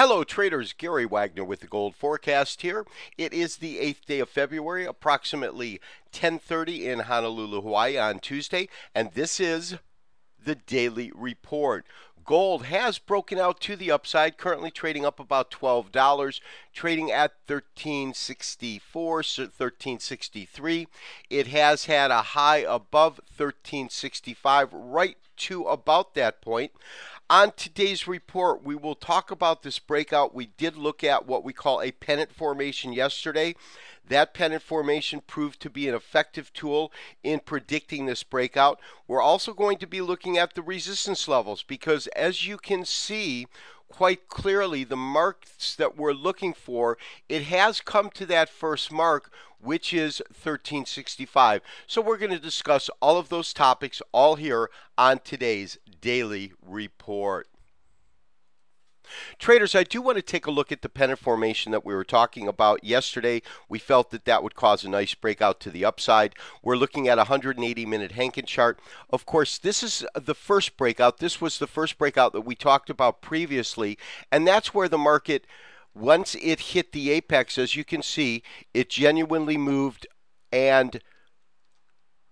Hello traders, Gary Wagner with the Gold Forecast here. It is the 8th day of February, approximately 10:30 in Honolulu, Hawaii on Tuesday, and this is the Daily Report. Gold has broken out to the upside, currently trading up about $12, trading at 1364, so 1363. It has had a high above 1365 right to about that point. On today's report, we will talk about this breakout. We did look at what we call a pennant formation yesterday. That pennant formation proved to be an effective tool in predicting this breakout. We're also going to be looking at the resistance levels because, as you can see quite clearly, the marks that we're looking for, it has come to that first mark, which is 1365. So we're going to discuss all of those topics all here on today's Daily Report. Traders, I do want to take a look at the pennant formation that we were talking about yesterday. We felt that that would cause a nice breakout to the upside. We're looking at a 180-minute Henkin chart. Of course, this is the first breakout. This was the first breakout that we talked about previously, and that's where the market, once it hit the apex, as you can see, it genuinely moved and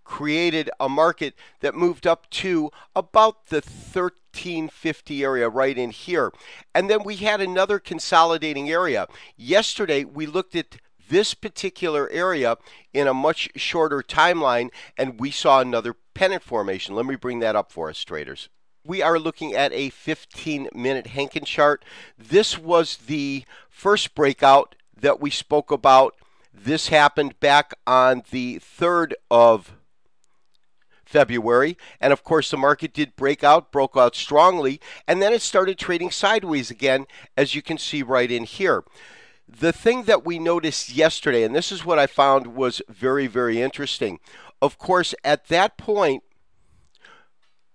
created a market that moved up to about the 1350 area right in here. And then we had another consolidating area. Yesterday, we looked at this particular area in a much shorter timeline, and we saw another pennant formation. Let me bring that up for us, traders. We are looking at a 15-minute Henkin chart. This was the first breakout that we spoke about. This happened back on the 3rd of February, and of course the market did broke out strongly, and then it started trading sideways again, as you can see right in here. The thing that we noticed yesterday, and this is what I found was very, very interesting. Of course, at that point,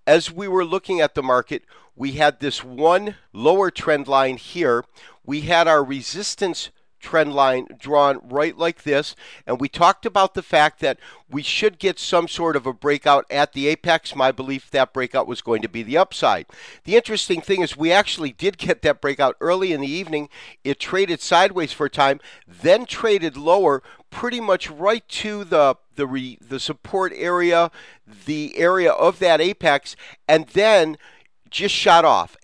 as we were looking at the market, we had this one lower trend line here. We had our resistance trend line drawn right like this, and we talked about the fact that we should get some sort of a breakout at the apex. My belief, that breakout was going to be the upside. The interesting thing is we actually did get that breakout early in the evening. It traded sideways for a time, then traded lower, pretty much right to the support area, the area of that apex, and then just shot off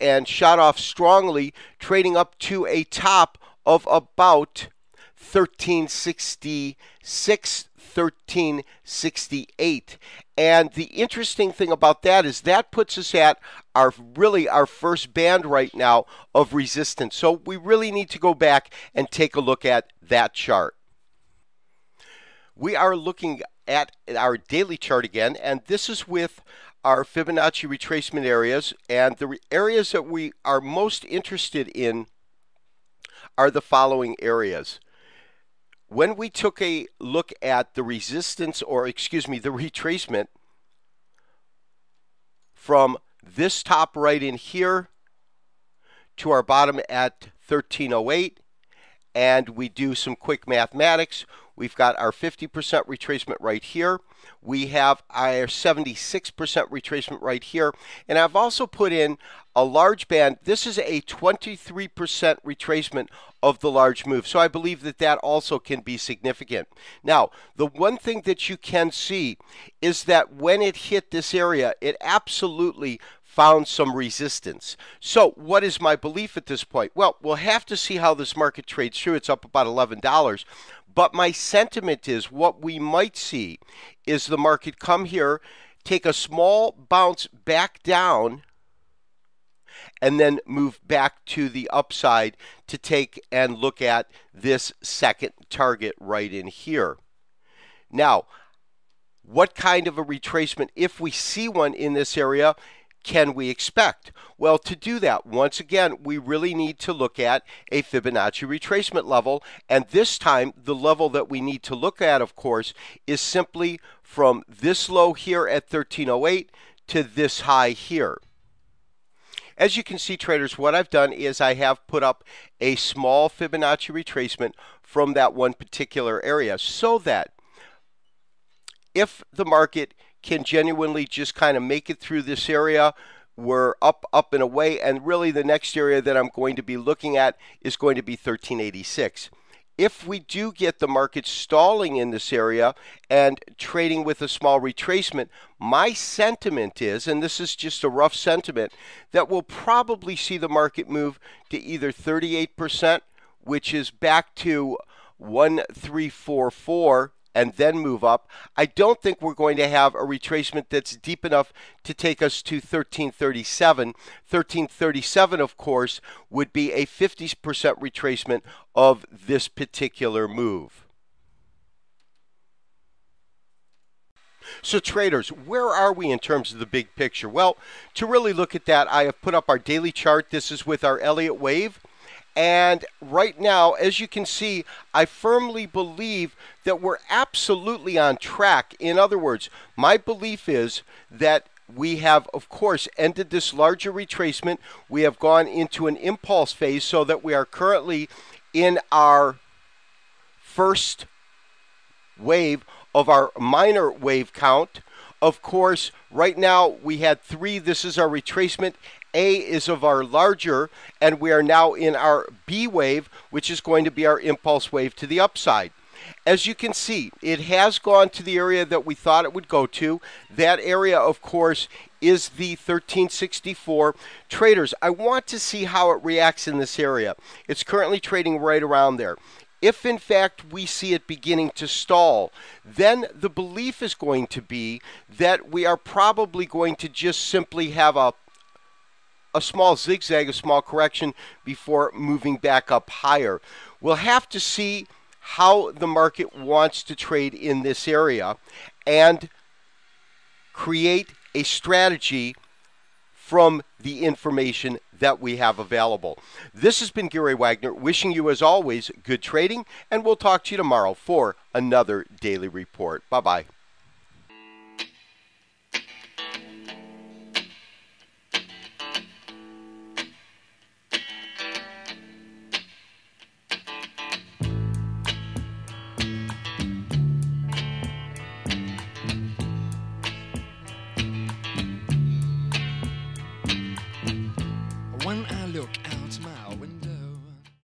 strongly, trading up to a top of about 1366, 1368. And the interesting thing about that is that puts us at our first band right now of resistance. So we really need to go back and take a look at that chart. We are looking at our daily chart again, and this is with our Fibonacci retracement areas, and the areas that we are most interested in are the following areas. When we took a look at the resistance, or excuse me, the retracement from this top right in here to our bottom at 1308, and we do some quick mathematics, we've got our 50% retracement right here. We have our 76% retracement right here. And I've also put in a large band. This is a 23% retracement of the large move. So I believe that that also can be significant. Now, the one thing that you can see is that when it hit this area, it absolutely found some resistance. So what is my belief at this point? Well, we'll have to see how this market trades through. It's up about $11. But my sentiment is what we might see is the market come here, take a small bounce back down, and then move back to the upside to take and look at this second target right in here. Now, what kind of a retracement, if we see one in this area, can we expect? Well, to do that, once again, we really need to look at a Fibonacci retracement level. And this time, the level that we need to look at, of course, is simply from this low here at 1308 to this high here. As you can see, traders, what I've done is I have put up a small Fibonacci retracement from that one particular area so that if the market can genuinely just kind of make it through this area, we're up, up and away, and really the next area that I'm going to be looking at is going to be 1386. If we do get the market stalling in this area and trading with a small retracement, my sentiment is, and this is just a rough sentiment, that we'll probably see the market move to either 38%, which is back to 1344, and then move up. I don't think we're going to have a retracement that's deep enough to take us to 1337. 1337, of course, would be a 50% retracement of this particular move. So traders, where are we in terms of the big picture? Well, to really look at that, I have put up our daily chart. This is with our Elliott wave. And right now, as you can see, I firmly believe that we're absolutely on track. In other words, my belief is that we have, of course, ended this larger retracement. We have gone into an impulse phase so that we are currently in our first wave of our minor wave count. Of course, right now we had 3. This is our retracement. A is of our larger, and we are now in our B wave, which is going to be our impulse wave to the upside. As you can see, it has gone to the area that we thought it would go to. That area, of course, is the 1364. Traders, I want to see how it reacts in this area. It's currently trading right around there. If, in fact, we see it beginning to stall, then the belief is going to be that we are probably going to just simply have a small zigzag, a small correction before moving back up higher. We'll have to see how the market wants to trade in this area and create a strategy from the information that we have available. This has been Gary Wagner, wishing you, as always, good trading, and we'll talk to you tomorrow for another daily report. Bye-bye.